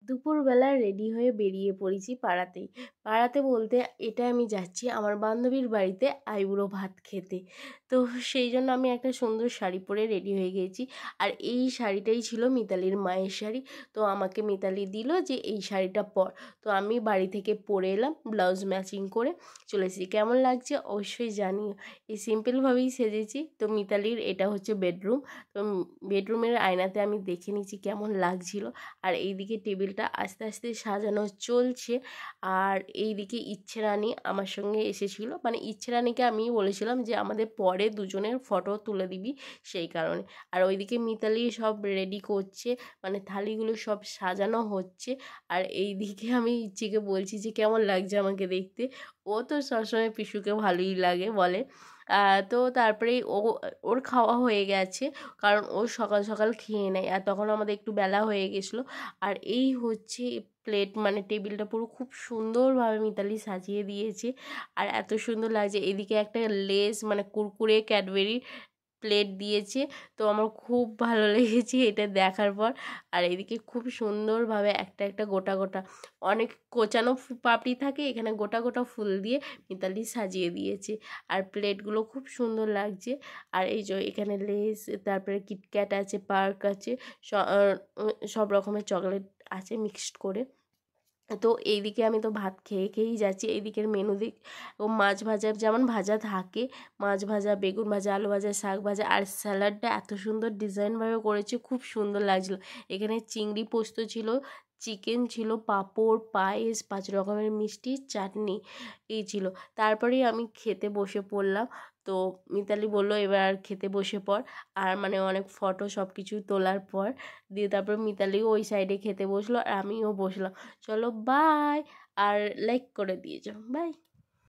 দুপুরবেলা রেডি হয়ে বেরিয়ে পড়েছি পাড়াতেই। পাড়াতে বলতে এটা আমি যাচ্ছি আমার বান্ধবীর বাড়িতে আইবুড়ো ভাত খেতে। তো সেই জন্য আমি একটা সুন্দর শাড়ি পরে রেডি হয়ে গিয়েছি। আর এই শাড়িটাই ছিল মিতালির মায়ের শাড়ি। তো আমাকে মিতালি দিল যে এই শাড়িটা পর। তো আমি বাড়ি থেকে পরে এলাম, ব্লাউজ ম্যাচিং করে চলে এসেছি। কেমন লাগছে অবশ্যই জানিও। এই সিম্পলভাবেই সেজেছি। তো মিতালির এটা হচ্ছে বেডরুম। তো বেডরুমের আয়নাতে আমি দেখে নিয়েছি কেমন লাগছিল। আর এইদিকে টেবিলটা আস্তে আস্তে সাজানো চলছে। আর এইদিকে ইচ্ছে রানী আমার সঙ্গে এসেছিল, মানে ইচ্ছে রানীকে আমি বলেছিলাম যে আমাদের পরে দুজনের ফটো তুলে দিবি, সেই কারণে। আর ওইদিকে মিতালি সব রেডি করছে, মানে থালিগুলো সব সাজানো হচ্ছে। আর এইদিকে আমি ইচ্ছেকে বলছি যে কেমন লাগছে আমাকে দেখতে। ও তো সবসময় পিসুকে ভালোই লাগে বলে। তো তারপরেই ওর খাওয়া হয়ে গেছে, কারণ ও সকাল সকাল খেয়ে নেয়। আর তখন আমাদের একটু বেলা হয়ে গেছিলো। আর এই হচ্ছে প্লেট, মানে টেবিলটা পুরো খুব সুন্দরভাবে মিতালি সাজিয়ে দিয়েছে। আর এত সুন্দর লাগছে। এদিকে একটা লেস, মানে কুরকুরে ক্যাডবেরি প্লেট দিয়েছে। তো আমার খুব ভালো লেগেছে এটা দেখার পর। আর এদিকে খুব সুন্দরভাবে একটা একটা গোটা গোটা, অনেক কোচানো পাপড়ি থাকে, এখানে গোটা গোটা ফুল দিয়ে মিতালি সাজিয়ে দিয়েছে। আর প্লেটগুলো খুব সুন্দর লাগছে। আর এই যে এখানে লেস, তারপরে কিটক্যাট আছে, পার্ক আছে, সব রকমের চকলেট আছে মিক্সড করে। তো এইদিকে আমি তো ভাত খেয়ে খেয়েই যাচ্ছি। এইদিকের মেনু দিক ও মাছ ভাজা, যেমন ভাজা থাকে, মাছ ভাজা, বেগুন ভাজা, আলু ভাজা, শাক ভাজা, আর স্যালাডটা এত সুন্দর ডিজাইনভাবে করেছে, খুব সুন্দর লাগছিলো। এখানে চিংড়ি পোস্ত ছিল, চিকেন ছিল, পাঁপড়, পায়েস, 5 রকমের মিষ্টি, চাটনি এই ছিল। তারপরেই আমি খেতে বসে পড়লাম। তো মিতালি বললো এবার আর খেতে বসে পড়। আর মানে অনেক ফটো সব কিছু তোলার পর দিয়ে তারপর মিতালিও ওই সাইডে খেতে বসলো, আর আমিও বসলাম। চলো বাই, আর লাইক করে দিয়ে যাও, বাই।